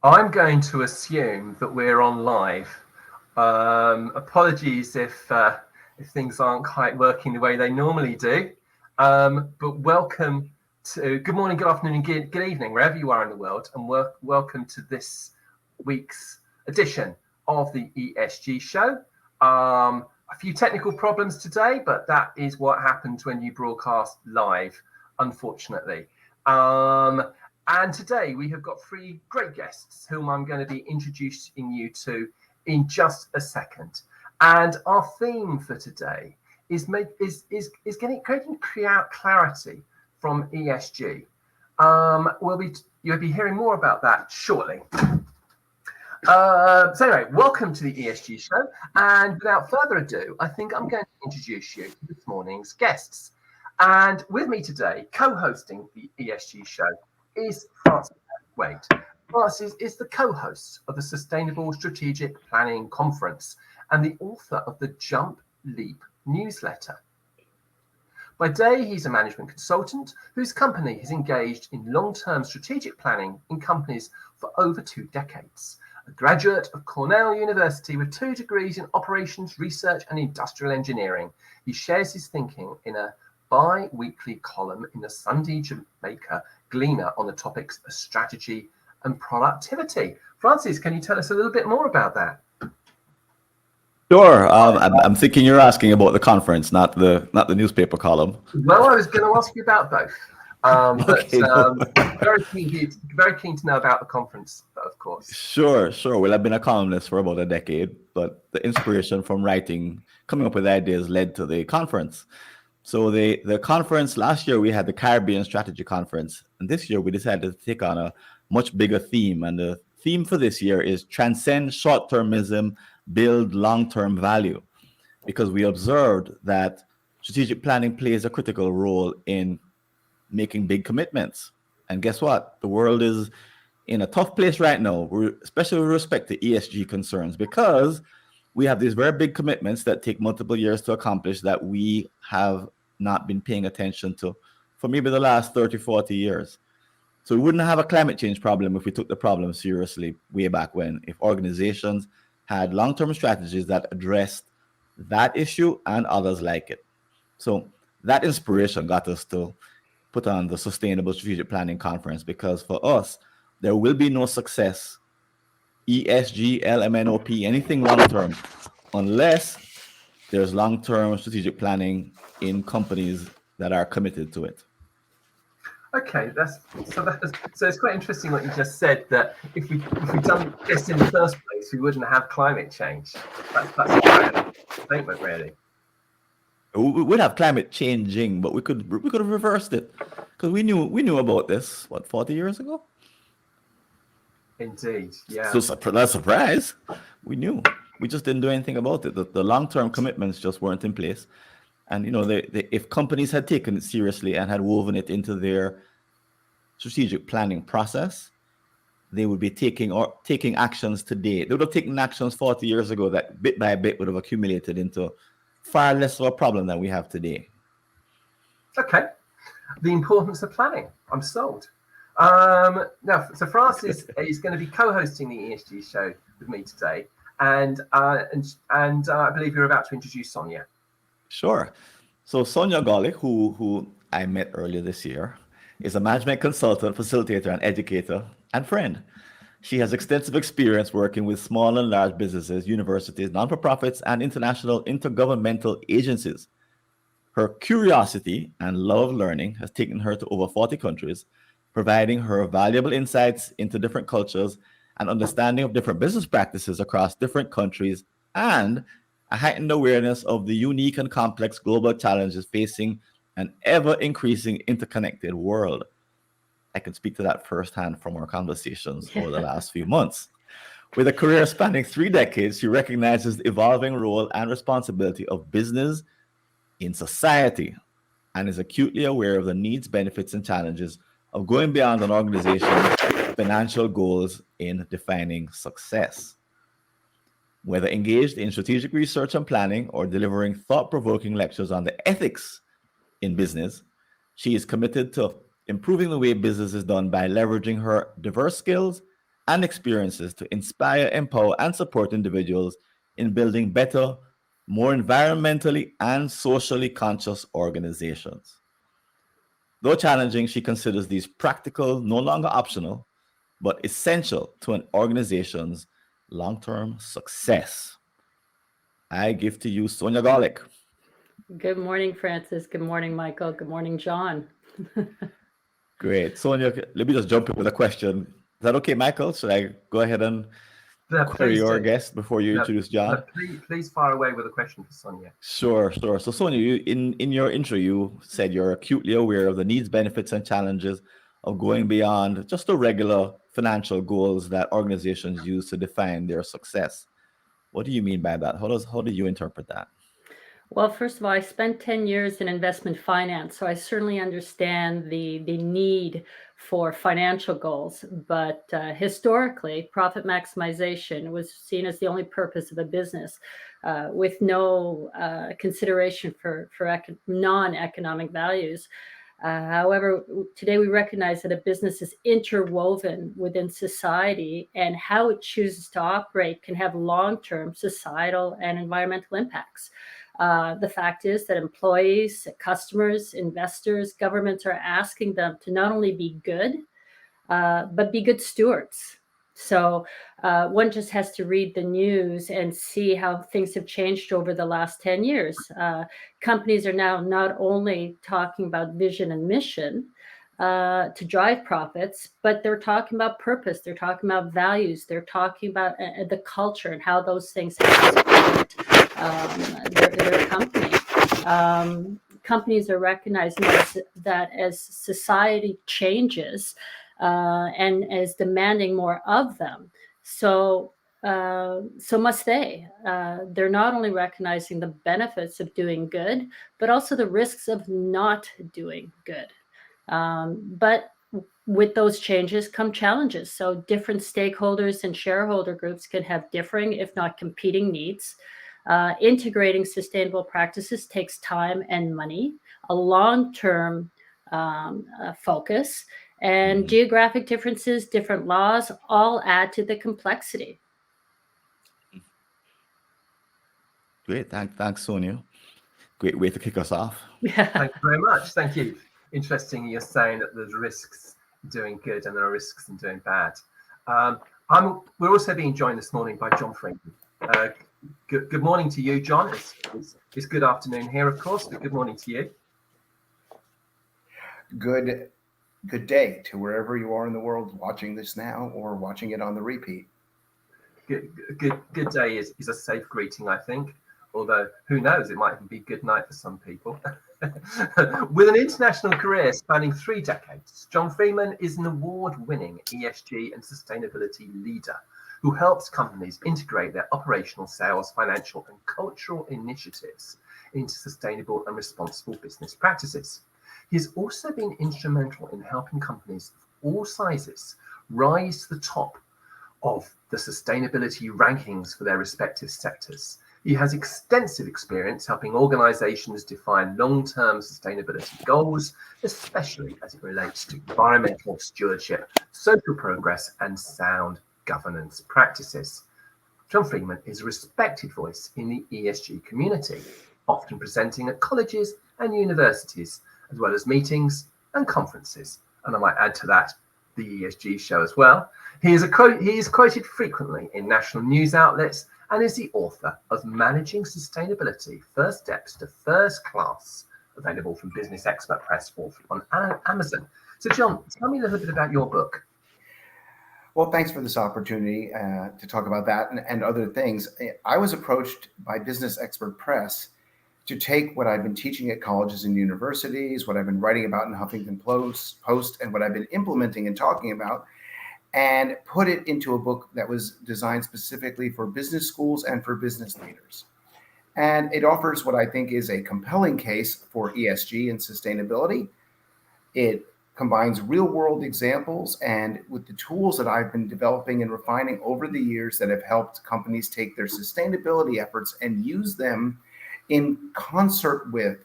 I'm going to assume that we're on live. Apologies if things aren't quite working the way they normally do. But welcome to good morning, good afternoon, and good evening, wherever you are in the world, and welcome to this week's edition of the ESG show. A few technical problems today, but that is what happens when you broadcast live, unfortunately. And today we have got three great guests whom I'm going to be introducing you to in just a second. And our theme for today is creating clarity from ESG. You'll be hearing more about that shortly. So anyway, welcome to the ESG show. And without further ado, I think I'm going to introduce you to this morning's guests. And with me today, co-hosting the ESG show, is Francis Wade. Francis is the co-host of the Sustainable Strategic Planning Conference and the author of the Jump Leap newsletter. By day, he's a management consultant whose company has engaged in long-term strategic planning in companies for over 2 decades. A graduate of Cornell University with 2 degrees in operations, research, and industrial engineering, he shares his thinking in a bi-weekly column in the Sunday Jamaica Gleaner on the topics of strategy and productivity. Francis, can you tell us a little bit more about that? Sure. I'm thinking you're asking about the conference, not the newspaper column. Well, I was going to ask you about both. Okay, very keen to know about the conference, of course. Sure. Well, I've been a columnist for about a decade, but the inspiration from writing, coming up with ideas, led to the conference. So the conference last year, we had the Caribbean Strategy Conference, and this year we decided to take on a much bigger theme. And the theme for this year is transcend short-termism, build long-term value, because we observed that strategic planning plays a critical role in making big commitments. And guess what? The world is in a tough place right now, especially with respect to ESG concerns, because we have these very big commitments that take multiple years to accomplish that we have not been paying attention to for maybe the last 30, 40 years. So we wouldn't have a climate change problem if we took the problem seriously way back when, if organizations had long-term strategies that addressed that issue and others like it. So that inspiration got us to put on the Sustainable Strategic Planning Conference, because for us, there will be no success, ESG, LMNOP, anything long-term, unless there's long-term strategic planning in companies that are committed to it. Okay, so it's quite interesting what you just said, that if we done this in the first place, we wouldn't have climate change. That's a great statement, really. We would have climate changing, but we could have reversed it, because we knew about this 40 years ago. Indeed, yeah. So that's a surprise. We knew. We just didn't do anything about it. The long-term commitments just weren't in place. And if companies had taken it seriously and had woven it into their strategic planning process, they would be taking actions today. They would have taken actions 40 years ago that bit by bit would have accumulated into far less of a problem than we have today. Okay. The importance of planning. I'm sold. Now, so Francis is going to be co-hosting the ESG show with me today, and I believe you're about to introduce Sonia. Sure. So Sonia Gawlick, who I met earlier this year, is a management consultant, facilitator, and educator, and friend. She has extensive experience working with small and large businesses, universities, non-for-profits, and international intergovernmental agencies. Her curiosity and love of learning has taken her to over 40 countries, providing her valuable insights into different cultures and understanding of different business practices across different countries, and a heightened awareness of the unique and complex global challenges facing an ever-increasing interconnected world. I can speak to that firsthand from our conversations over the last few months. With a career spanning 3 decades, she recognizes the evolving role and responsibility of business in society and is acutely aware of the needs, benefits, and challenges of going beyond an organization's financial goals in defining success. Whether engaged in strategic research and planning or delivering thought-provoking lectures on the ethics in business, she is committed to improving the way business is done by leveraging her diverse skills and experiences to inspire, empower, and support individuals in building better, more environmentally and socially conscious organizations. Though challenging, she considers these practical, no longer optional, but essential to an organization's long-term success. I give to you, Sonia Gawlick. Good morning, Francis. Good morning, Michael. Good morning, John. Great. Sonia, let me just jump in with a question. Is that okay, Michael? Should I go ahead and query your guest before you introduce John? Please fire away with a question for Sonia. Sure. So Sonia, you, in your intro, you said you're acutely aware of the needs, benefits, and challenges of going beyond just the regular financial goals that organizations use to define their success. What do you mean by that? How do you interpret that? Well, first of all, I spent 10 years in investment finance, so I certainly understand the need for financial goals. But historically, profit maximization was seen as the only purpose of a business, with no consideration for non-economic values. However, today we recognize that a business is interwoven within society, and how it chooses to operate can have long-term societal and environmental impacts. The fact is that employees, customers, investors, governments are asking them to not only be good, but be good stewards. So one just has to read the news and see how things have changed over the last 10 years. Companies are now not only talking about vision and mission to drive profits, but they're talking about purpose, they're talking about values, they're talking about the culture and how those things have support their company. Companies are recognizing that as society changes, and is demanding more of them, so must they. They're not only recognizing the benefits of doing good, but also the risks of not doing good. But with those changes come challenges. So different stakeholders and shareholder groups can have differing, if not competing, needs. Integrating sustainable practices takes time and money, a long-term focus, and geographic differences, different laws, all add to the complexity. Great. Thanks, Sonia. Great way to kick us off. Thank you very much. Thank you. Interesting, you're saying that there's risks in doing good and there are risks in doing bad. We're also being joined this morning by John Friedman. Good morning to you, John. It's good afternoon here, of course, but good morning to you. Good day to wherever you are in the world watching this now or watching it on the repeat. Good day is a safe greeting, I think. Although, who knows, it might even be good night for some people. With an international career spanning 3 decades, John Friedman is an award-winning ESG and sustainability leader who helps companies integrate their operational, sales, financial, and cultural initiatives into sustainable and responsible business practices. He has also been instrumental in helping companies of all sizes rise to the top of the sustainability rankings for their respective sectors. He has extensive experience helping organizations define long-term sustainability goals, especially as it relates to environmental stewardship, social progress, and sound governance practices. John Friedman is a respected voice in the ESG community, often presenting at colleges and universities, as well as meetings and conferences. And I might add to that the ESG show as well. He is quoted frequently in national news outlets and is the author of Managing Sustainability, First Steps to First Class, available from Business Expert Press or on Amazon. So John, tell me a little bit about your book. Well, thanks for this opportunity to talk about that and other things. I was approached by Business Expert Press to take what I've been teaching at colleges and universities, what I've been writing about in Huffington Post, and what I've been implementing and talking about, and put it into a book that was designed specifically for business schools and for business leaders. And it offers what I think is a compelling case for ESG and sustainability. It combines real-world examples and with the tools that I've been developing and refining over the years that have helped companies take their sustainability efforts and use them in concert with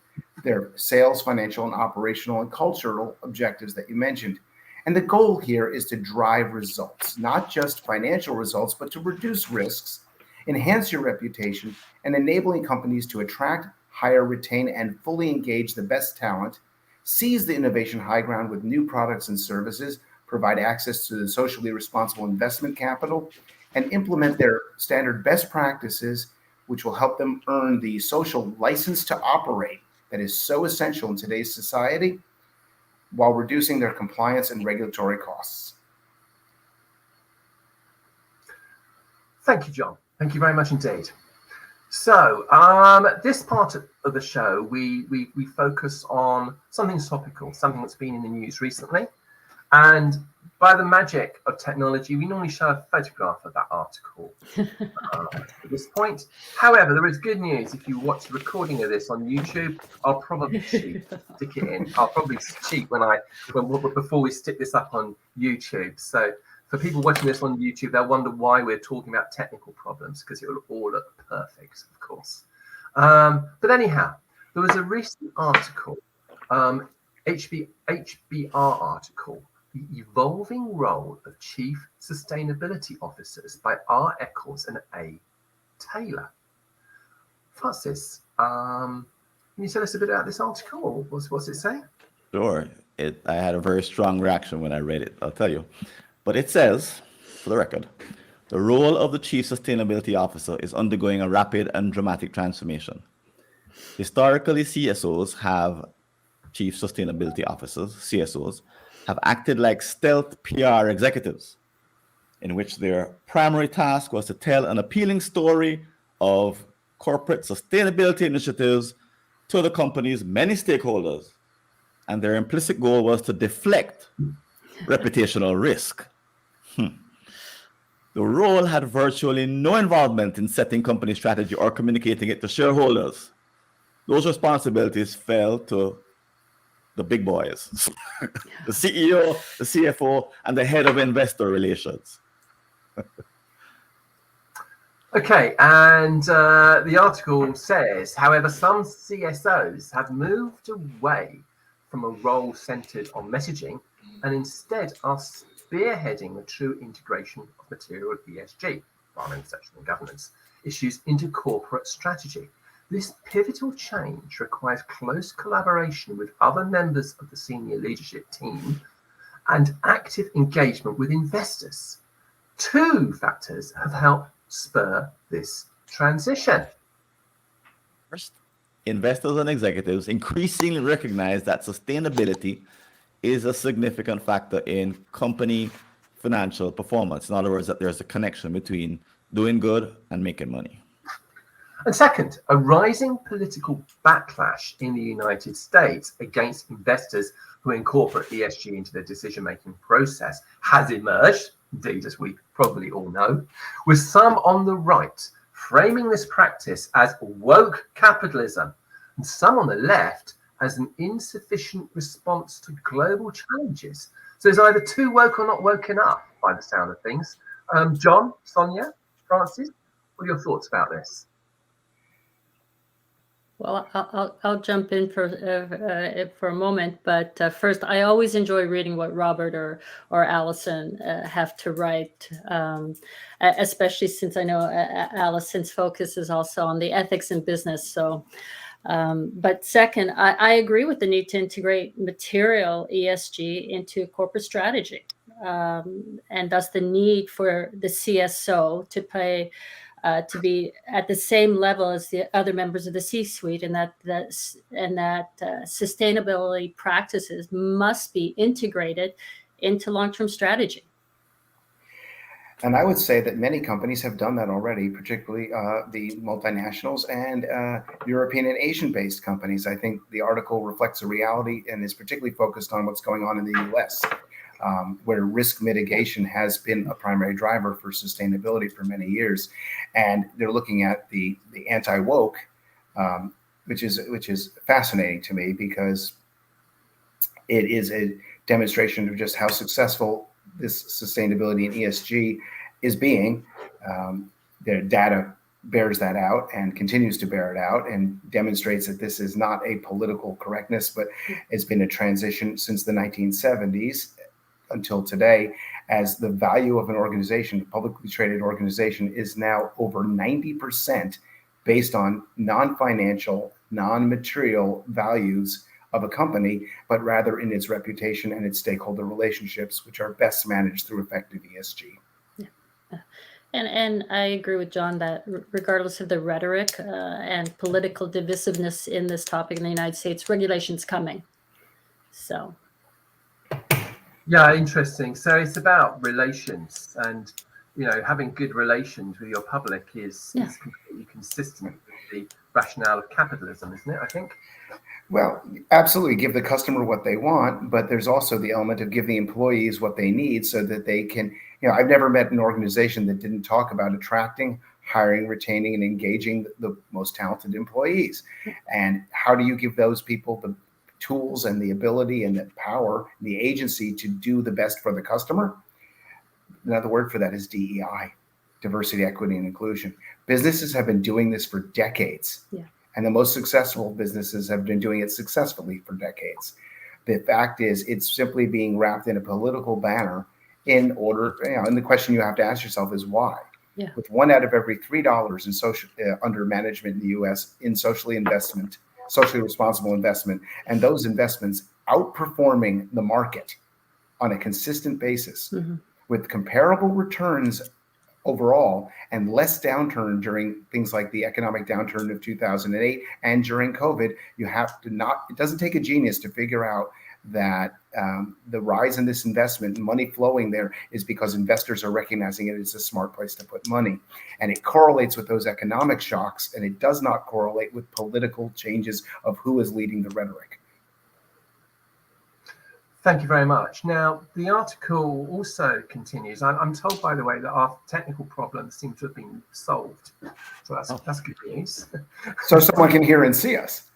their sales, financial, and operational and cultural objectives that you mentioned. And the goal here is to drive results, not just financial results, but to reduce risks, enhance your reputation, and enabling companies to attract, hire, retain, and fully engage the best talent, seize the innovation high ground with new products and services, provide access to the socially responsible investment capital, and implement their standard best practices, which will help them earn the social license to operate that is so essential in today's society, while reducing their compliance and regulatory costs. Thank you, John. Thank you very much indeed. So this part of the show, we focus on something topical, something that's been in the news recently. And by the magic of technology, we normally show a photograph of that article at this point. However, there is good news. If you watch the recording of this on YouTube, I'll probably stick it in. I'll probably cheat before we stick this up on YouTube. So for people watching this on YouTube, they'll wonder why we're talking about technical problems, because it will all look perfect, of course. But anyhow, there was a recent article, HBR article, The Evolving Role of Chief Sustainability Officers by R. Eccles and A. Taylor. Francis, can you tell us a bit about this article? What's it saying? Sure. I had a very strong reaction when I read it, I'll tell you. But it says, for the record, the role of the Chief Sustainability Officer is undergoing a rapid and dramatic transformation. Historically, Chief Sustainability Officers, CSOs, have acted like stealth PR executives, in which their primary task was to tell an appealing story of corporate sustainability initiatives to the company's many stakeholders, and their implicit goal was to deflect reputational risk. The role had virtually no involvement in setting company strategy or communicating it to shareholders. Those responsibilities fell to the big boys, the CEO, the CFO, and the head of investor relations. Okay, and the article says, however, some CSOs have moved away from a role centered on messaging and instead are spearheading the true integration of material ESG, environmental, social, and governance issues into corporate strategy. This pivotal change requires close collaboration with other members of the senior leadership team and active engagement with investors. Two factors have helped spur this transition. First, investors and executives increasingly recognize that sustainability is a significant factor in company financial performance. In other words, that there's a connection between doing good and making money. And second, a rising political backlash in the United States against investors who incorporate ESG into their decision-making process has emerged, indeed, as we probably all know, with some on the right framing this practice as woke capitalism, and some on the left as an insufficient response to global challenges. So it's either too woke or not woke enough, by the sound of things. John, Sonia, Francis, what are your thoughts about this? Well, I'll jump in for a moment, but first, I always enjoy reading what Robert or Allison have to write, especially since I know Allison's focus is also on the ethics in business. So, but second, I agree with the need to integrate material ESG into corporate strategy, and thus the need for the CSO to play. To be at the same level as the other members of the C-suite, and that sustainability practices must be integrated into long-term strategy. And I would say that many companies have done that already, particularly the multinationals and European and Asian-based companies. I think the article reflects a reality and is particularly focused on what's going on in the U.S., where risk mitigation has been a primary driver for sustainability for many years. And they're looking at the anti-woke, which is fascinating to me, because it is a demonstration of just how successful this sustainability and ESG is being. Their data bears that out and continues to bear it out, and demonstrates that this is not a political correctness, but it's been a transition since the 1970s until today, as the value of an organization, a publicly traded organization, is now over 90% based on non-financial, non-material values of a company, but rather in its reputation and its stakeholder relationships, which are best managed through effective ESG. And I agree with John that regardless of the rhetoric and political divisiveness in this topic in the United States, regulation's coming. So. Yeah, interesting. So it's about relations, and having good relations with your public is completely consistent with the rationale of capitalism, isn't it? I think. Well, absolutely. Give the customer what they want, but there's also the element of give the employees what they need so that they can, I've never met an organization that didn't talk about attracting, hiring, retaining, and engaging the most talented employees. And how do you give those people the tools and the ability and the power, and the agency to do the best for the customer? Another word for that is DEI, diversity, equity, and inclusion. Businesses have been doing this for decades. Yeah. And the most successful businesses have been doing it successfully for decades. The fact is, it's simply being wrapped in a political banner in order, and the question you have to ask yourself is why? Yeah. With 1 out of every $3 in social under management in the U.S. in socially responsible investment, and those investments outperforming the market on a consistent basis with comparable returns overall and less downturn during things like the economic downturn of 2008 and during COVID, you have to it doesn't take a genius to figure out that the rise in this investment and money flowing there is because investors are recognizing it as a smart place to put money. And it correlates with those economic shocks, and it does not correlate with political changes of who is leading the rhetoric. Thank you very much. Now, the article also continues. I'm told, by the way, that our technical problems seem to have been solved. So that's good news. So someone can hear and see us.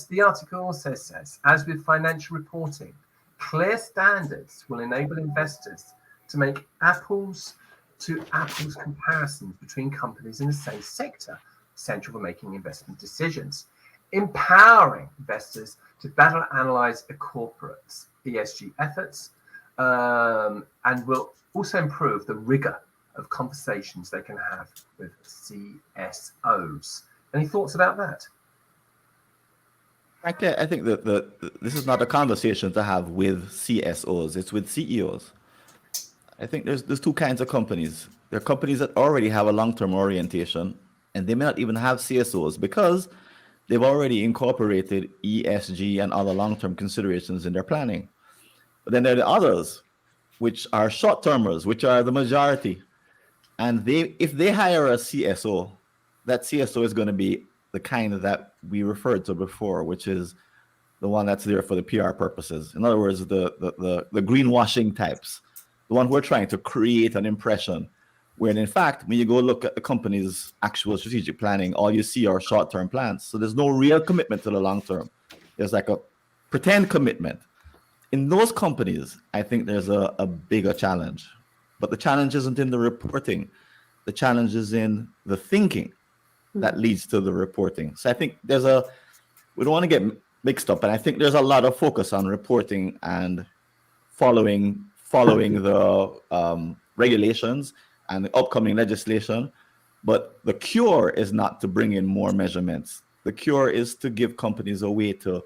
The article also says, as with financial reporting, clear standards will enable investors to make apples to apples comparisons between companies in the same sector, essential for making investment decisions, empowering investors to better analyze a corporate's ESG efforts, and will also improve the rigor of conversations they can have with CSOs. Any thoughts about that? I think that this is not a conversation to have with CSOs, it's with CEOs. I think there's two kinds of companies. There are companies that already have a long-term orientation, and they may not even have CSOs because they've already incorporated ESG and other long-term considerations in their planning. But then there are the others, which are short-termers, which are the majority. And if they hire a CSO, that CSO is going to be the kind that we referred to before, which is the one that's there for the PR purposes. In other words, the greenwashing types, the one who are trying to create an impression, when in fact, when you go look at the company's actual strategic planning, all you see are short-term plans. So there's no real commitment to the long term. There's like a pretend commitment. In those companies, I think there's a bigger challenge. But the challenge isn't in the reporting. The challenge is in the thinking that leads to the reporting. So I think we don't want to get mixed up, and I think there's a lot of focus on reporting and following the regulations and the upcoming legislation. But the cure is not to bring in more measurements. The cure is to give companies a way to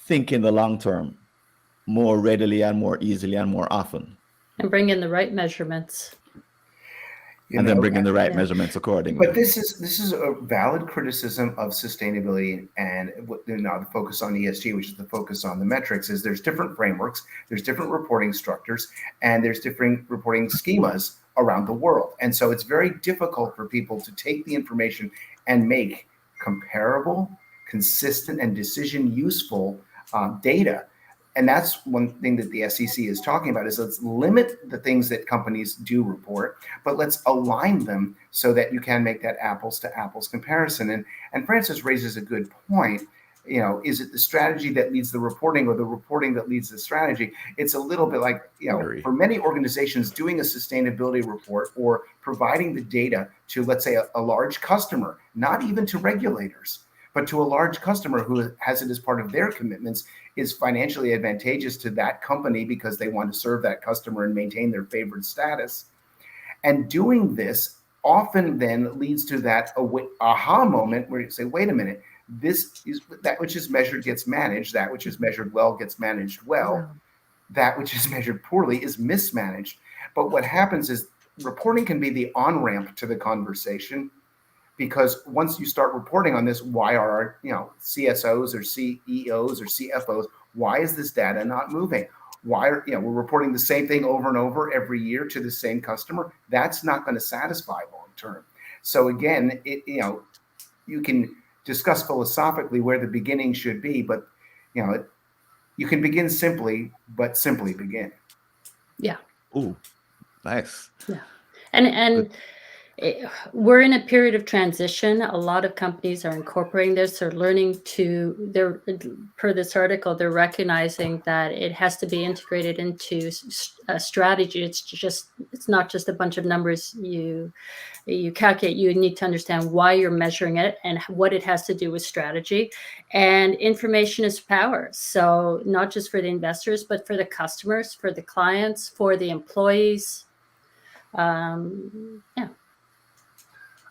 think in the long term more readily and more easily and more often. And bring in the right measures. Then bring in the right measurements accordingly. But this is a valid criticism of sustainability, and now the focus on ESG, which is the focus on the metrics, is there's different frameworks, there's different reporting structures, and there's different reporting schemas around the world. And so it's very difficult for people to take the information and make comparable, consistent, and decision useful data. And that's one thing that the SEC is talking about, is let's limit the things that companies do report, but let's align them so that you can make that apples to apples comparison. And Francis raises a good point. Is it the strategy that leads the reporting or the reporting that leads the strategy? It's a little bit like, for many organizations, doing a sustainability report or providing the data to, let's say, a large customer, not even to regulators, But to a large customer who has it as part of their commitments, is financially advantageous to that company because they want to serve that customer and maintain their favored status. And doing this often then leads to that aha moment where you say, wait a minute, this is that which is measured gets managed, that which is measured well gets managed well, that which is measured poorly is mismanaged. But what happens is reporting can be the on-ramp to the conversation, because once you start reporting on this, why are our, CSOs or CEOs or CFOs, why is this data not moving? Why are, we're reporting the same thing over and over every year to the same customer? That's not going to satisfy long term. So again, you can discuss philosophically where the beginning should be, but you can begin simply, but simply begin. Yeah. Ooh, nice. Yeah. And we're in a period of transition. A lot of companies are incorporating this. They're learning per this article, they're recognizing that it has to be integrated into a strategy. It's not just a bunch of numbers you calculate. You need to understand why you're measuring it and what it has to do with strategy. And information is power. So not just for the investors, but for the customers, for the clients, for the employees. Yeah.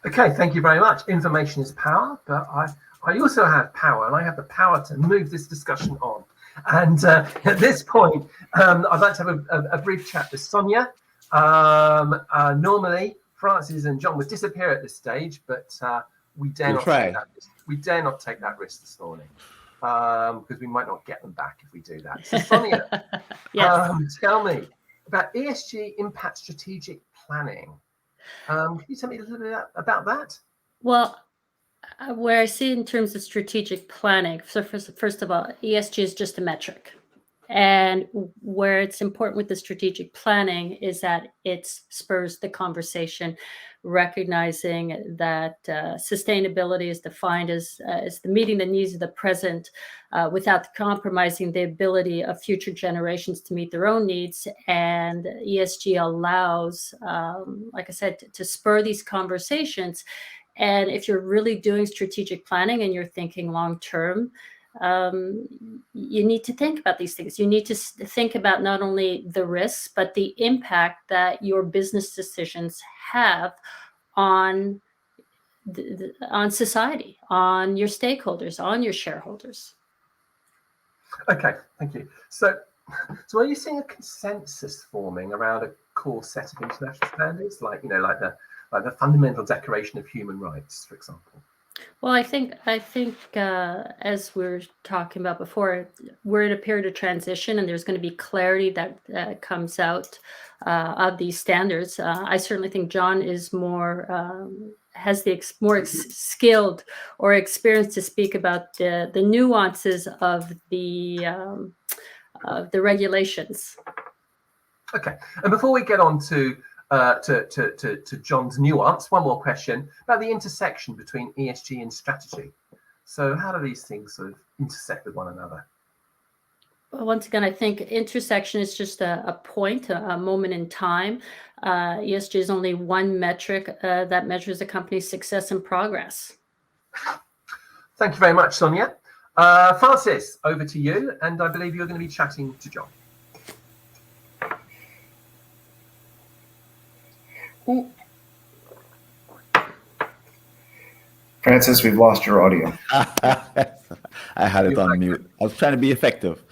Okay, thank you very much. Information is power, but I also have power, and I have the power to move this discussion on. And at this point, I'd like to have a brief chat with Sonia. Normally, Francis and John would disappear at this stage, but we dare not take that risk. We dare not take that risk this morning, because we might not get them back if we do that. So Sonia, yes. Tell me about ESG impact strategic planning. Can you tell me a little bit about that? Well, where I see in terms of strategic planning, so first of all, ESG is just a metric. And where it's important with the strategic planning is that it spurs the conversation, recognizing that sustainability is defined as the meeting the needs of the present without compromising the ability of future generations to meet their own needs. And ESG allows, like I said, to spur these conversations. And if you're really doing strategic planning and you're thinking long term, you need to think about these things. You need to think about not only the risks, but the impact that your business decisions have on on society, on your stakeholders, on your shareholders. Okay, thank you. So are you seeing a consensus forming around a core set of international standards, like the Fundamental Declaration of Human Rights, for example? Well, I think as we were talking about before, we're in a period of transition, and there's going to be clarity that comes out of these standards. I certainly think John is has the more skilled or experience to speak about the nuances of the regulations. Okay, and before we get on to John's nuance, one more question about the intersection between ESG and strategy. So how do these things sort of intersect with one another? Well, once again, I think intersection is just a point, a moment in time. ESG is only one metric that measures a company's success and progress. Thank you very much, Sonia. Francis, over to you, and I believe you're going to be chatting to John. Francis, we've lost your audio. I had it on mute. I was trying to be effective.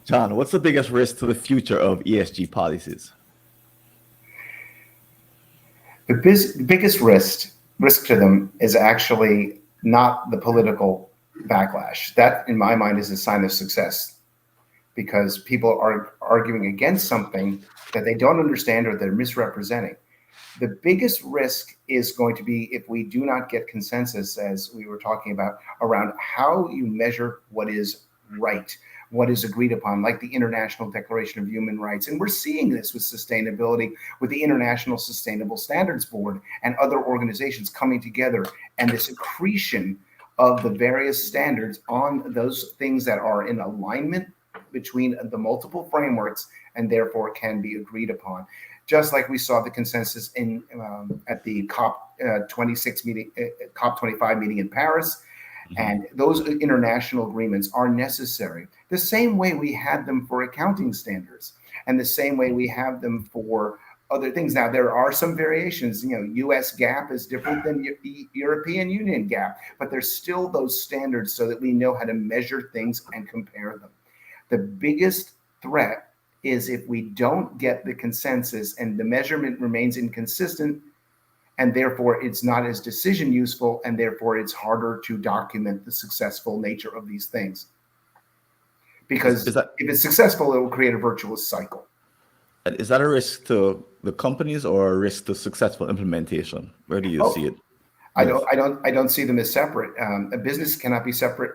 John, what's the biggest risk to the future of ESG policies? The biggest risk to them is actually not the political backlash. That, in my mind, is a sign of success, because people are arguing against something that they don't understand or they're misrepresenting. The biggest risk is going to be if we do not get consensus, as we were talking about, around how you measure what is right, what is agreed upon, like the International Declaration of Human Rights. And we're seeing this with sustainability, with the International Sustainable Standards Board and other organizations coming together, and this accretion of the various standards on those things that are in alignment between the multiple frameworks and therefore can be agreed upon. Just like we saw the consensus in at the COP 25 meeting in Paris, And those international agreements are necessary. The same way we had them for accounting standards, and the same way we have them for other things. Now, there are some variations. US GAAP is different than European Union GAAP, but there's still those standards so that we know how to measure things and compare them. The biggest threat is if we don't get the consensus and the measurement remains inconsistent, and therefore it's not as decision useful, and therefore it's harder to document the successful nature of these things. Because if it's successful, it will create a virtuous cycle. Is that a risk to the companies or a risk to successful implementation? Where do you see it? I don't see them as separate. A business cannot be separate.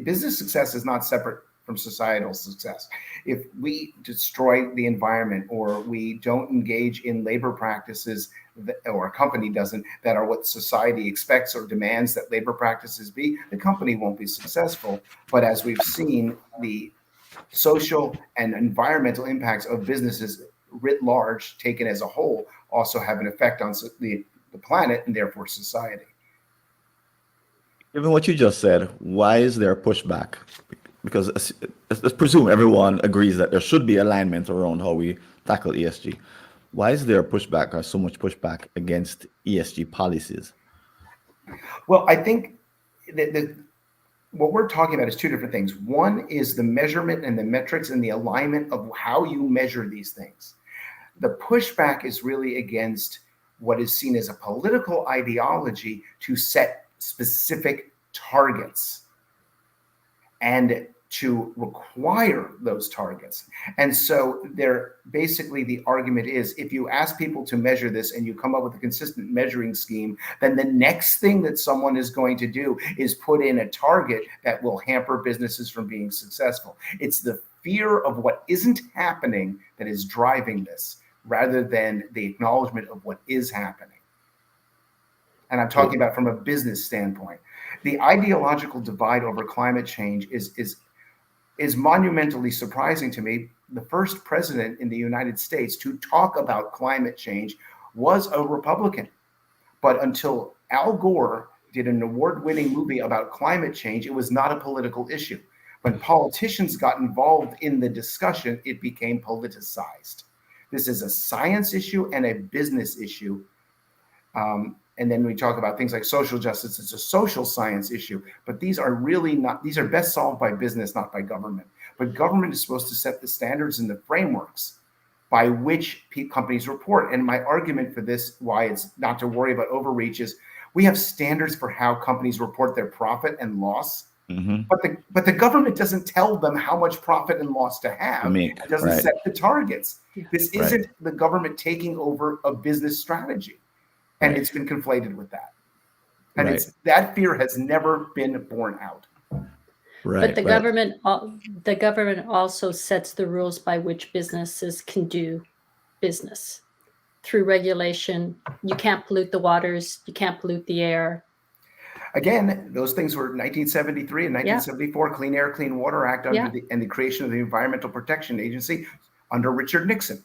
Business success is not separate from societal success. If we destroy the environment, or we don't engage in labor practices or a company doesn't, that are what society expects or demands that labor practices be, the company won't be successful. But as we've seen, the social and environmental impacts of businesses writ large, taken as a whole, also have an effect on the planet and therefore society. Given what you just said, why is there pushback? Because let's presume everyone agrees that there should be alignment around how we tackle ESG. Why is there pushback, or so much pushback against ESG policies? Well, I think that what we're talking about is two different things. One is the measurement and the metrics and the alignment of how you measure these things. The pushback is really against what is seen as a political ideology to set specific targets and to require those targets. And so basically the argument is, if you ask people to measure this and you come up with a consistent measuring scheme, then the next thing that someone is going to do is put in a target that will hamper businesses from being successful. It's the fear of what isn't happening that is driving this, rather than the acknowledgement of what is happening. And I'm talking about from a business standpoint. The ideological divide over climate change is monumentally surprising to me. The first president in the United States to talk about climate change was a Republican. But until Al Gore did an award-winning movie about climate change, it was not a political issue. When politicians got involved in the discussion, it became politicized. This is a science issue and a business issue. And then we talk about things like social justice. It's a social science issue, but these are best solved by business, not by government. But government is supposed to set the standards and the frameworks by which companies report. And my argument for this, why it's not to worry about overreach, is we have standards for how companies report their profit and loss. Mm-hmm. But the government doesn't tell them how much profit and loss to have. It doesn't set the targets. This isn't the government taking over a business strategy. And it's been conflated with that. And that fear has never been borne out. But the government also sets the rules by which businesses can do business. Through regulation, you can't pollute the waters, you can't pollute the air. Again, those things were 1973 and 1974 Clean Air, Clean Water Act and the creation of the Environmental Protection Agency under Richard Nixon.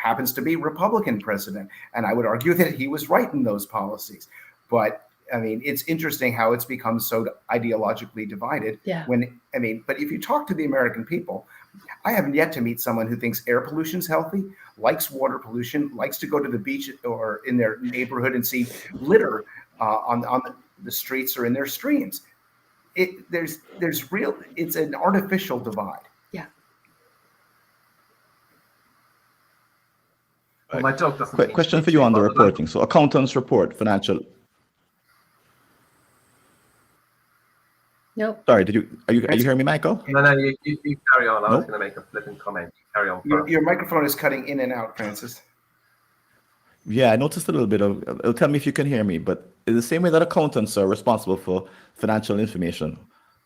Happens to be Republican president. And I would argue that he was right in those policies. But I mean, it's interesting how it's become so ideologically divided. But if you talk to the American people, I haven't yet to meet someone who thinks air pollution is healthy, likes water pollution, likes to go to the beach or in their neighborhood and see litter on the streets or in their streams. It's an artificial divide. Well, my dog doesn't. Question for you on the reporting. So accountants report financial. Nope. Sorry, are you hearing me, Michael? No, you carry on. I was going to make a flippant comment. Carry on. Your microphone is cutting in and out, Francis. Yeah, I noticed a little bit of. It'll tell me if you can hear me. But in the same way that accountants are responsible for financial information,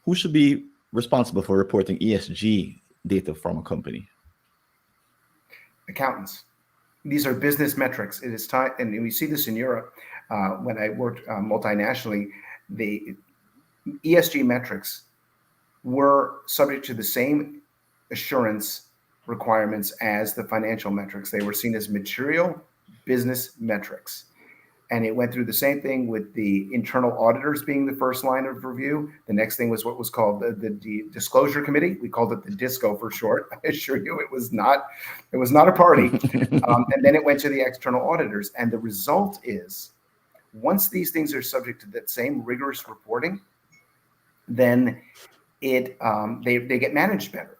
who should be responsible for reporting ESG data from a company? Accountants. These are business metrics. It is time, and we see this in Europe. When I worked multinationally, the ESG metrics were subject to the same assurance requirements as the financial metrics. They were seen as material business metrics. And it went through the same thing with the internal auditors being the first line of review. The next thing was what was called the disclosure committee. We called it the DISCO for short. I assure you, it was not a party. And then it went to the external auditors. And the result is, once these things are subject to that same rigorous reporting, then they get managed better.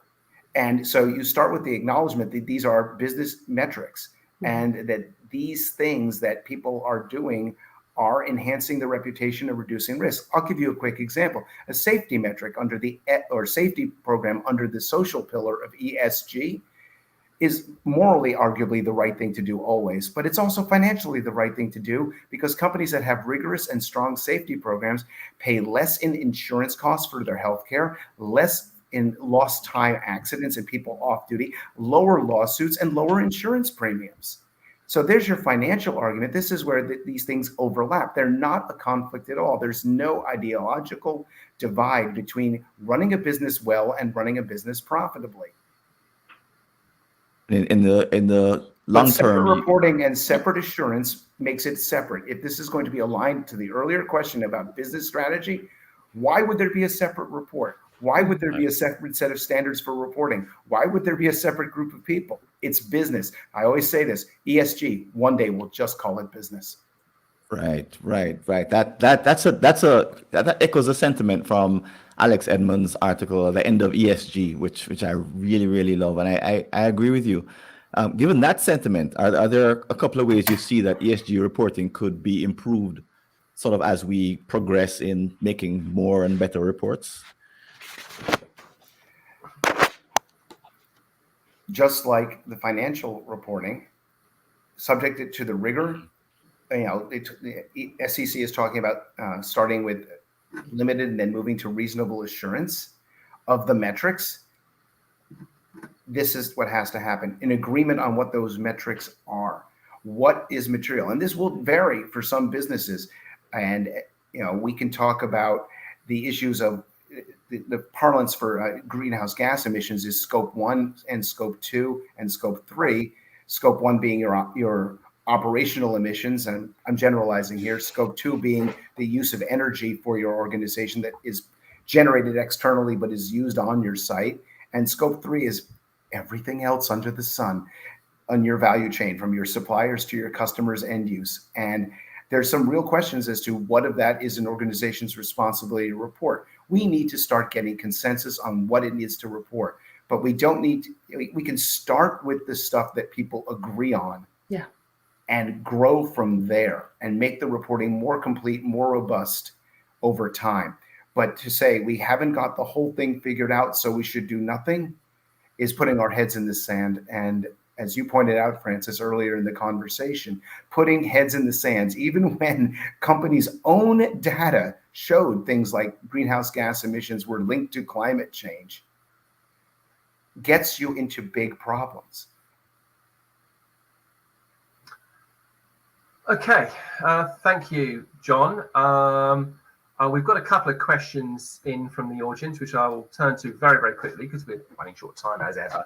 And so you start with the acknowledgement that these are business metrics, and that these things that people are doing are enhancing the reputation and reducing risk. I'll give you a quick example. A safety metric under safety program under the social pillar of ESG is morally arguably the right thing to do always, but it's also financially the right thing to do, because companies that have rigorous and strong safety programs pay less in insurance costs for their healthcare, less in lost time accidents and people off duty, lower lawsuits, and lower insurance premiums. So there's your financial argument. This is where these things overlap. They're not a conflict at all. There's no ideological divide between running a business well and running a business profitably. In the long term, reporting and separate assurance makes it separate. If this is going to be aligned to the earlier question about business strategy, why would there be a separate report? Why would there be a separate set of standards for reporting? Why would there be a separate group of people? It's business. I always say this: ESG. One day we'll just call it business. Right. That echoes a sentiment from Alex Edmonds' article, "The End of ESG," which I really love, and I agree with you. Given that sentiment, are there a couple of ways you see that ESG reporting could be improved, sort of as we progress in making more and better reports? Just like the financial reporting, subjected to the rigor. The SEC is talking about starting with limited and then moving to reasonable assurance of the metrics. This is what has to happen: an agreement on what those metrics are. What is material? And this will vary for some businesses. And we can talk about the issues of the parlance for greenhouse gas emissions is scope 1 and scope 2 and scope 3. Scope 1 being your operational emissions, and I'm generalizing here. Scope 2 being the use of energy for your organization that is generated externally but is used on your site. And scope 3 is everything else under the sun on your value chain, from your suppliers to your customers' end use. And there's some real questions as to what of that is an organization's responsibility to report. We need to start getting consensus on what it needs to report, but we don't need to, we can start with the stuff that people agree on. Yeah. And grow from there and make the reporting more complete, more robust over time. But to say we haven't got the whole thing figured out, so we should do nothing, is putting our heads in the sand. And as you pointed out, Francis, earlier in the conversation, putting heads in the sands, even when companies' own data showed things like greenhouse gas emissions were linked to climate change, gets you into big problems. Okay, thank you, John. We've got a couple of questions in from the audience, which I will turn to very, very quickly because we're running short time as ever.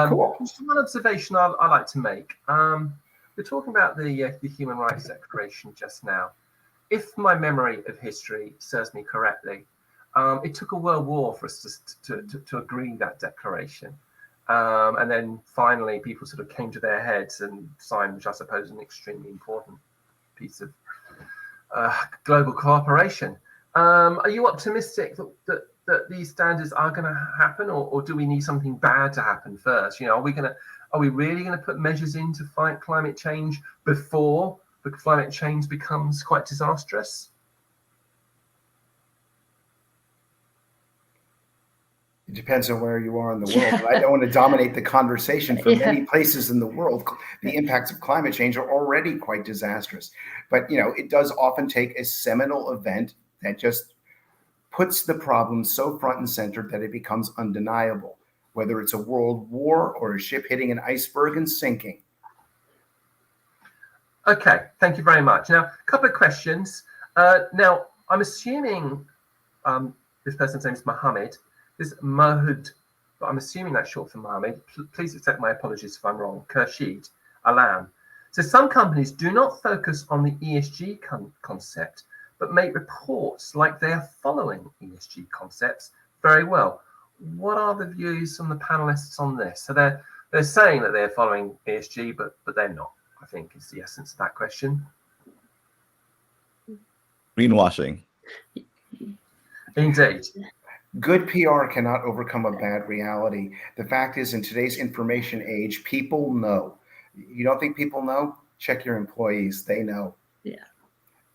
Cool. Just one observation I like to make. We're talking about the Human Rights Declaration just now. If my memory of history serves me correctly, it took a world war for us to agree that declaration. And then finally, people sort of came to their heads and signed, which I suppose is an extremely important piece of global cooperation. Are you optimistic that these standards are going to happen, or do we need something bad to happen first? Are we really going to put measures in to fight climate change before the climate change becomes quite disastrous? It depends on where you are in the world. I don't want to dominate the conversation. For many places in the world, the impacts of climate change are already quite disastrous. But, it does often take a seminal event that just puts the problem so front and center that it becomes undeniable, whether it's a world war or a ship hitting an iceberg and sinking. Okay, thank you very much. Now, a couple of questions. Now, I'm assuming this person's name is Mohammed. This is Mahud, but I'm assuming that's short for Mohammed. Please accept my apologies if I'm wrong. Khurshid Alam. So some companies do not focus on the ESG concept, but make reports like they are following ESG concepts very well. What are the views from the panelists on this? So they're saying that they're following ESG, but they're not, I think is the essence of that question. Greenwashing. Indeed. Good PR cannot overcome a bad reality. The fact is, in today's information age, people know. You don't think people know? Check your employees. They know. Yeah.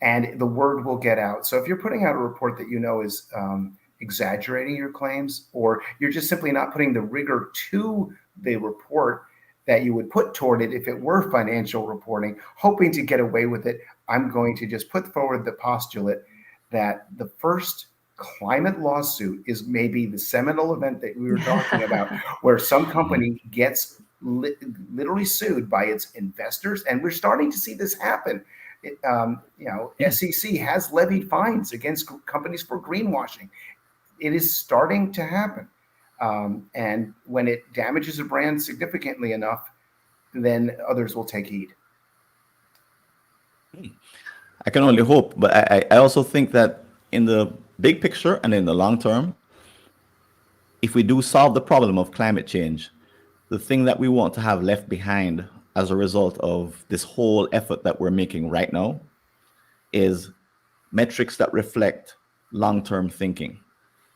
And the word will get out. So if you're putting out a report that you know is exaggerating your claims, or you're just simply not putting the rigor to the report that you would put toward it if it were financial reporting, hoping to get away with it, I'm going to just put forward the postulate that the first climate lawsuit is maybe the seminal event that we were talking about, where some company gets literally sued by its investors. And we're starting to see this happen. SEC has levied fines against companies for greenwashing. It is starting to happen. And when it damages a brand significantly enough, then others will take heed. I can only hope, but I also think that in the big picture and in the long term, if we do solve the problem of climate change, the thing that we want to have left behind as a result of this whole effort that we're making right now is metrics that reflect long-term thinking.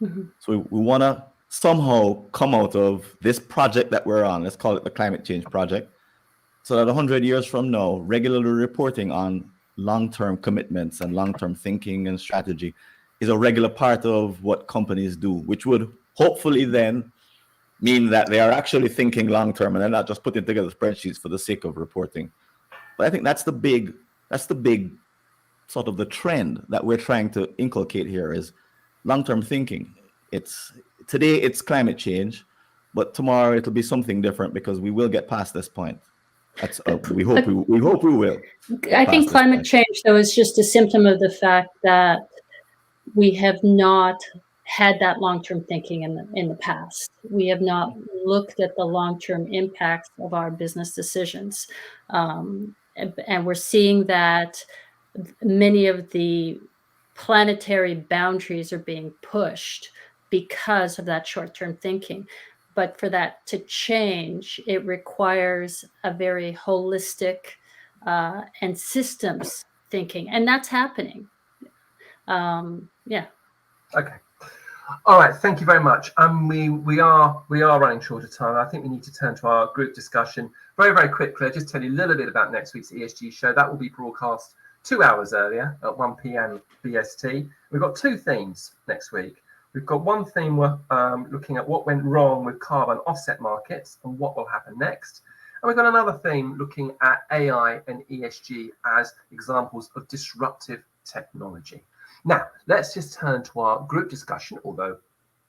Mm-hmm. So we want to somehow come out of this project that we're on, let's call it the climate change project, so that 100 years from now, regularly reporting on long-term commitments and long-term thinking and strategy is a regular part of what companies do, which would hopefully then mean that they are actually thinking long-term and they're not just putting together spreadsheets for the sake of reporting. But I think that's the big sort of the trend that we're trying to inculcate here is long-term thinking. Today it's climate change, but tomorrow it'll be something different because we will get past this point. That's we hope we will. I think climate change, though, is just a symptom of the fact that we have not had that long-term thinking in the past. We have not looked at the long-term impacts of our business decisions, and we're seeing that many of the planetary boundaries are being pushed because of that short-term thinking. But for that to change, it requires a very holistic and systems thinking, and that's happening. Yeah. Okay. All right. Thank you very much. We are running short of time. I think we need to turn to our group discussion very, very quickly. I'll just tell you a little bit about next week's ESG show. That will be broadcast 2 hours earlier at 1 p.m. BST. We've got two themes next week. We've got one theme we're looking at what went wrong with carbon offset markets and what will happen next. And we've got another theme looking at AI and ESG as examples of disruptive technology. Now, let's just turn to our group discussion, although,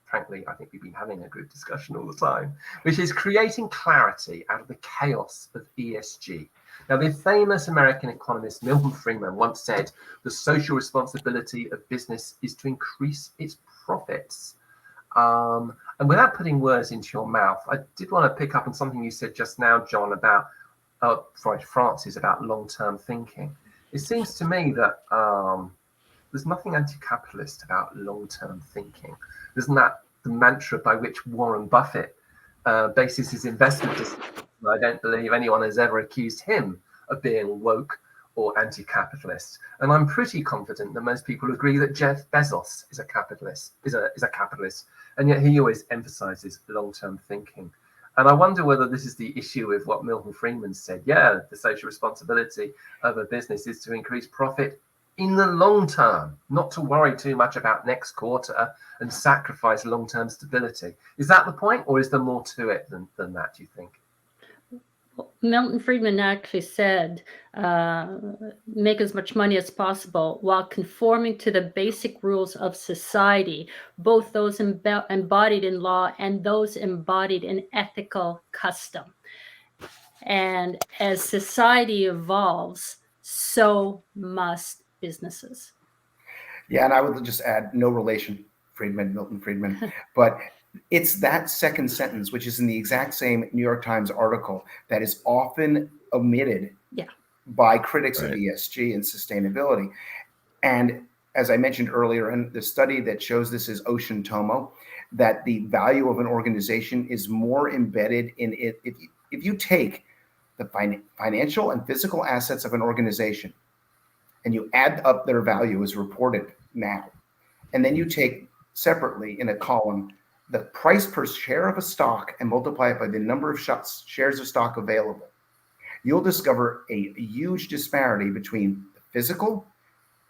frankly, I think we've been having a group discussion all the time, which is creating clarity out of the chaos of ESG. Now, the famous American economist Milton Friedman once said, the social responsibility of business is to increase its profits. And without putting words into your mouth, I did want to pick up on something you said just now, John, about, Francis, about long-term thinking. It seems to me that there's nothing anti-capitalist about long-term thinking. Isn't that the mantra by which Warren Buffett bases his investment decisions? I don't believe anyone has ever accused him of being woke or anti-capitalist. And I'm pretty confident that most people agree that Jeff Bezos is a capitalist, and yet he always emphasizes long-term thinking. And I wonder whether this is the issue with what Milton Friedman said. Yeah, the social responsibility of a business is to increase profit in the long term, not to worry too much about next quarter and sacrifice long-term stability. Is that the point, or is there more to it than that, do you think? Milton Friedman actually said, make as much money as possible while conforming to the basic rules of society, both those embodied in law and those embodied in ethical custom. And as society evolves, so must businesses. Yeah, and I would just add, no relation, Milton Friedman, but it's that second sentence, which is in the exact same New York Times article, that is often omitted by critics of Right. ESG and sustainability. And as I mentioned earlier, and the study that shows this is Ocean Tomo, that the value of an organization is more embedded in it. If you take the financial and physical assets of an organization and you add up their value as reported now, and then you take separately in a column the price per share of a stock and multiply it by the number of shares of stock available, you'll discover a huge disparity between the physical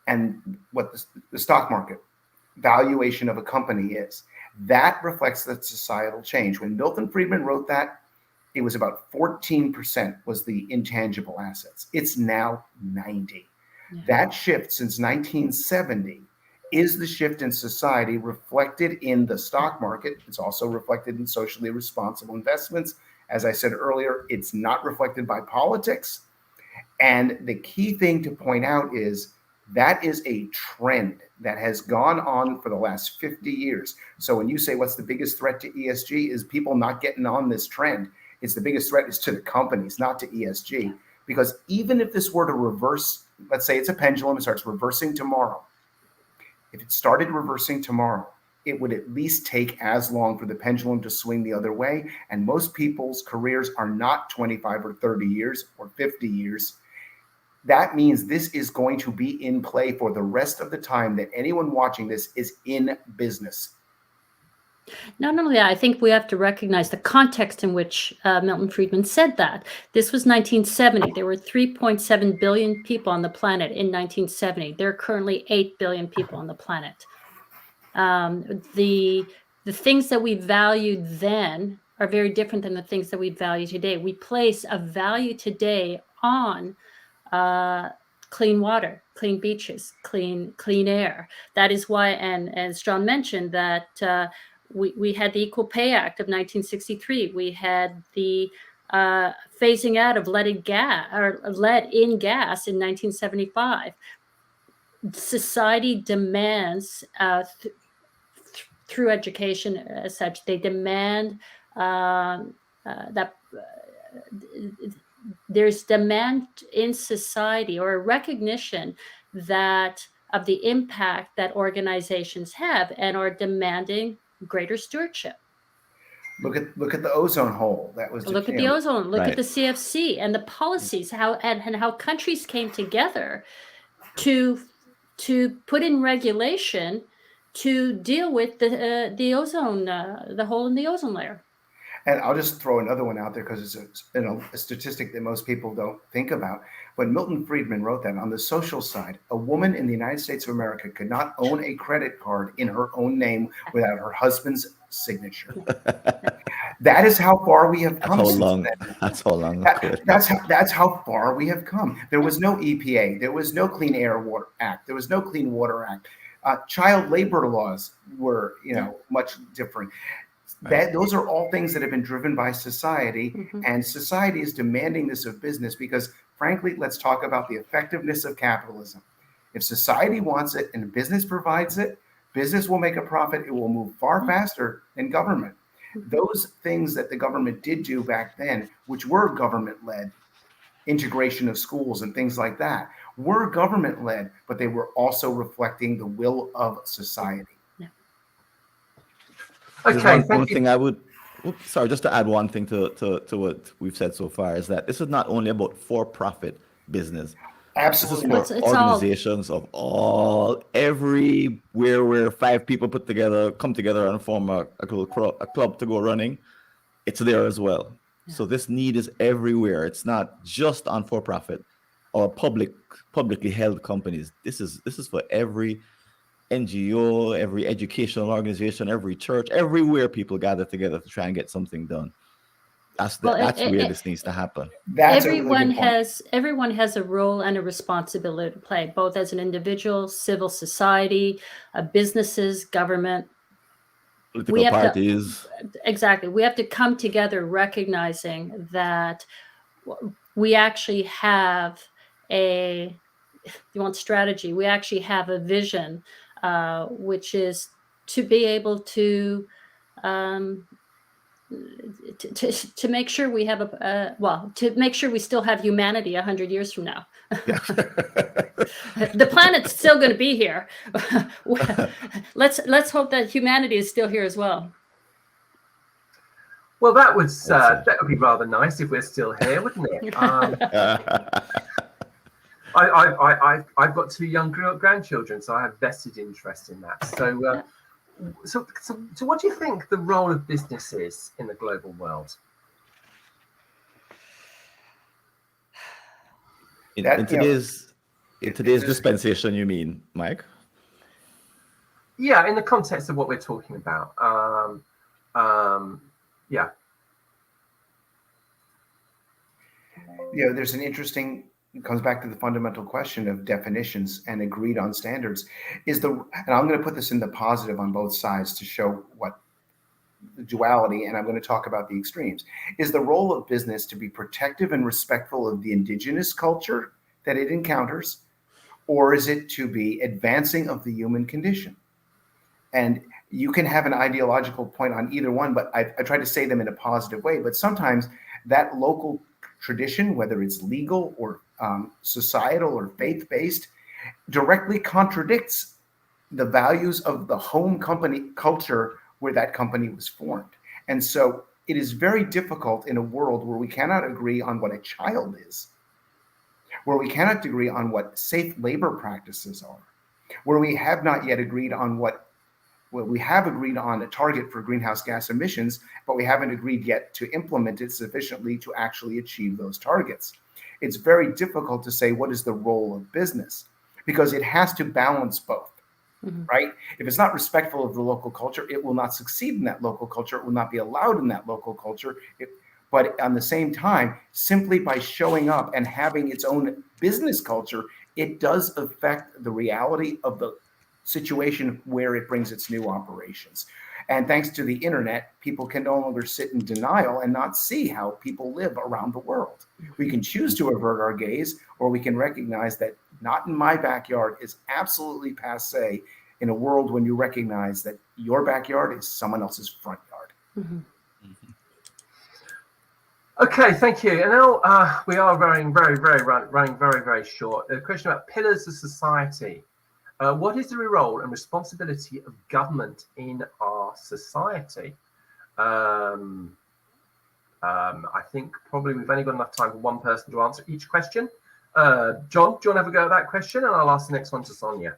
and what the stock market valuation of a company is. That reflects the societal change. When Milton Friedman wrote that, it was about 14% was the intangible assets. It's now 90. Yeah. That shift since 1970 is the shift in society reflected in the stock market. It's also reflected in socially responsible investments. As I said earlier, it's not reflected by politics. And the key thing to point out is that is a trend that has gone on for the last 50 years. So when you say what's the biggest threat to ESG is people not getting on this trend, it's the biggest threat is to the companies, not to ESG. Because even if this were to reverse, let's say it's a pendulum, it starts reversing tomorrow. If it started reversing tomorrow, it would at least take as long for the pendulum to swing the other way. And most people's careers are not 25 or 30 years or 50 years. That means this is going to be in play for the rest of the time that anyone watching this is in business. Not only that, I think we have to recognize the context in which Milton Friedman said that. This was 1970. There were 3.7 billion people on the planet in 1970. There are currently 8 billion people on the planet. The things that we valued then are very different than the things that we value today. We place a value today on clean water, clean beaches, clean air. That is why, and as John mentioned, that we had the Equal Pay Act of 1963. We had the phasing out of lead in gas in 1975. Society demands through education as such, they demand that there's demand in society or a recognition that of the impact that organizations have and are demanding greater stewardship. Look at the ozone hole. That was look at the ozone. Look right. at the CFC and the policies, how and how countries came together to put in regulation to deal with the ozone, the hole in the ozone layer. And I'll just throw another one out there because it's a statistic that most people don't think about. When Milton Friedman wrote that, on the social side, a woman in the United States of America could not own a credit card in her own name without her husband's signature. That is how far we have come. That's how long. That's how far we have come. There was no EPA. There was no Clean Air Water Act. There was no Clean Water Act. Child labor laws were, much different. Those are all things that have been driven by society, and society is demanding this of business because, frankly, let's talk about the effectiveness of capitalism. If society wants it and business provides it, business will make a profit. It will move far faster than government. Those things that the government did do back then, which were government-led, integration of schools and things like that, were government-led, but they were also reflecting the will of society. Okay, one thing I would, just to add one thing to what we've said so far is that this is not only about for-profit business. Absolutely. This is for organizations of everywhere where 5 people come together and form a club to go running. It's there as well. Yeah. So this need is everywhere. It's not just on for-profit or publicly held companies. This is for every NGO, every educational organization, every church, everywhere people gather together to try and get something done. That's where this needs to happen. Everyone has a role and a responsibility to play, both as an individual, civil society, businesses, government. Political parties. Exactly. We have to come together recognizing that we actually have strategy. We actually have a vision, which is to be able to to make sure we have to make sure we still have humanity 100 years from now. The planet's still going to be here. Let's hope that humanity is still here as well. Well, that would be rather nice if we're still here, wouldn't it? I've got 2 young grandchildren, so I have vested interest in that. So what do you think the role of business is in the global world? In today's dispensation, you mean, Mike? Yeah, in the context of what we're talking about. Yeah. There's an interesting, it comes back to the fundamental question of definitions and agreed on standards. And I'm going to put this in the positive on both sides to show what the duality, and I'm going to talk about the extremes. Is the role of business to be protective and respectful of the indigenous culture that it encounters, or is it to be advancing of the human condition? And you can have an ideological point on either one, but I try to say them in a positive way. But sometimes that local tradition, whether it's legal or societal or faith-based, directly contradicts the values of the home company culture where that company was formed. And so it is very difficult in a world where we cannot agree on what a child is, where we cannot agree on what safe labor practices are, where we have not yet agreed on we have agreed on a target for greenhouse gas emissions, but we haven't agreed yet to implement it sufficiently to actually achieve those targets. It's very difficult to say what is the role of business, because it has to balance both, right? If it's not respectful of the local culture, it will not succeed in that local culture. It will not be allowed in that local culture. But on the same time, simply by showing up and having its own business culture, it does affect the reality of the situation where it brings its new operations. And thanks to the internet, people can no longer sit in denial and not see how people live around the world. We can choose to avert our gaze, or we can recognize that not in my backyard is absolutely passé in a world when you recognize that your backyard is someone else's front yard. Okay, thank you. And now we are running very short. A question about pillars of society. What is the role and responsibility of government in our society? I think probably we've only got enough time for one person to answer each question. John, do you want to have a go at that question? And I'll ask the next one to Sonia.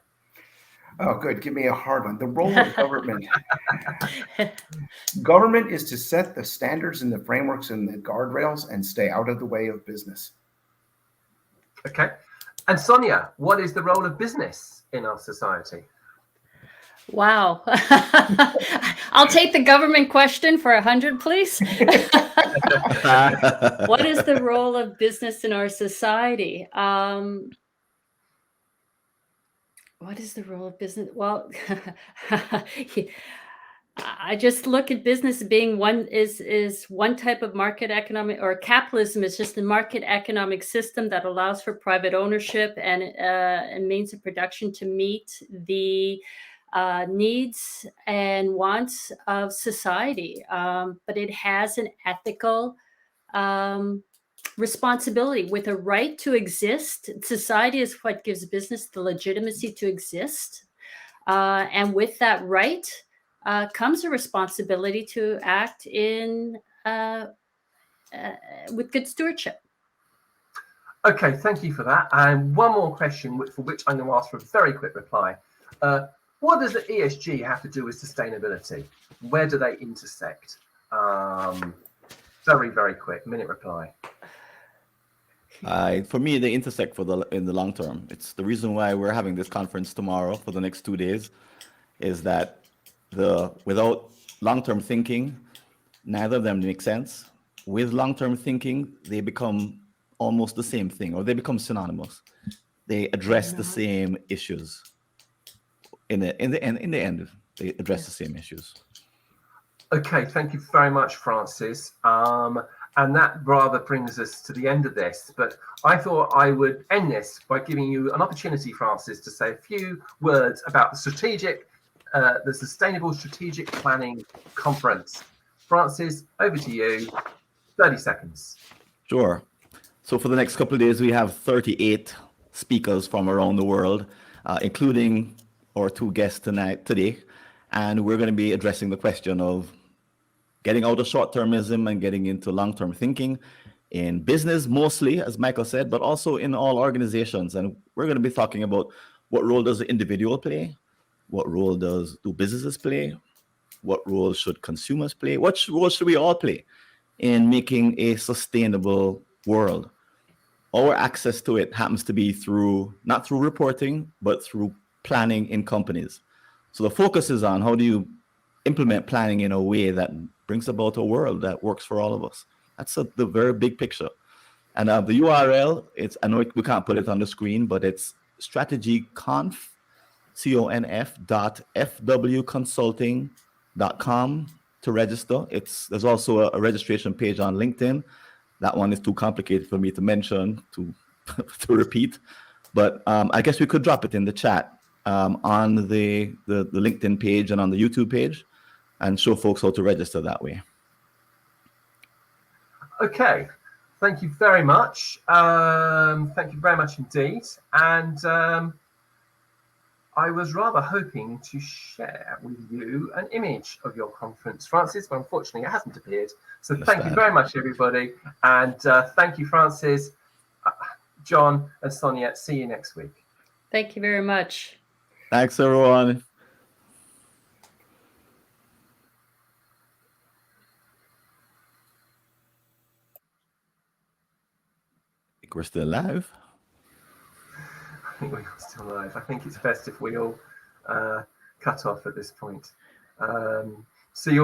Oh, good. Give me a hard one. The role of government. Government is to set the standards and the frameworks and the guardrails and stay out of the way of business. Okay. And Sonia, what is the role of business in our society? Wow. I'll take the government question for 100, please. What is the role of business in our society? What is the role of business? Well, I just look at business being one type of market economic, or capitalism is just a market economic system that allows for private ownership and means of production to meet the needs and wants of society. But it has an ethical responsibility with a right to exist. Society is what gives business the legitimacy to exist. And with that right comes a responsibility to act in with good stewardship. Okay, thank you for that. And one more question, for which I'm going to ask for a very quick reply. What does the ESG have to do with sustainability? Where do they intersect? Very, very quick, minute reply. For me, they intersect in the long term. It's the reason why we're having this conference tomorrow for the next 2 days, is that without long-term thinking, neither of them make sense. With long-term thinking, they become almost the same thing, or they become synonymous. They address the same issues. In the end, they address the same issues. Okay, thank you very much, Francis. And that rather brings us to the end of this. But I thought I would end this by giving you an opportunity, Francis, to say a few words about the Sustainable Strategic Planning Conference Francis, over to you. 30 seconds. Sure. So for the next couple of days, we have 38 speakers from around the world, including our two guests today. And we're going to be addressing the question of getting out of short-termism and getting into long-term thinking in business mostly, as Michael said, but also in all organizations. And we're going to be talking about what role does the individual play? What role do businesses play? What role should consumers play? What role should we all play in making a sustainable world? Our access to it happens to be not through reporting, but through planning in companies. So the focus is on how do you implement planning in a way that brings about a world that works for all of us. That's the very big picture. And the URL, I know we can't put it on the screen, but it's strategyconf.fwconsulting.com to register. There's also a registration page on LinkedIn. That one is too complicated for me to mention, to repeat. But I guess we could drop it in the chat on the LinkedIn page and on the YouTube page and show folks how to register that way. Okay. Thank you very much. Thank you very much indeed. And I was rather hoping to share with you an image of your conference, Francis, but unfortunately it hasn't appeared. So thank you very much, everybody. And thank you, Francis, John, and Sonia. See you next week. Thank you very much. Thanks, everyone. I think we're still live. I think we're still live. I think it's best if we all cut off at this point. See you all.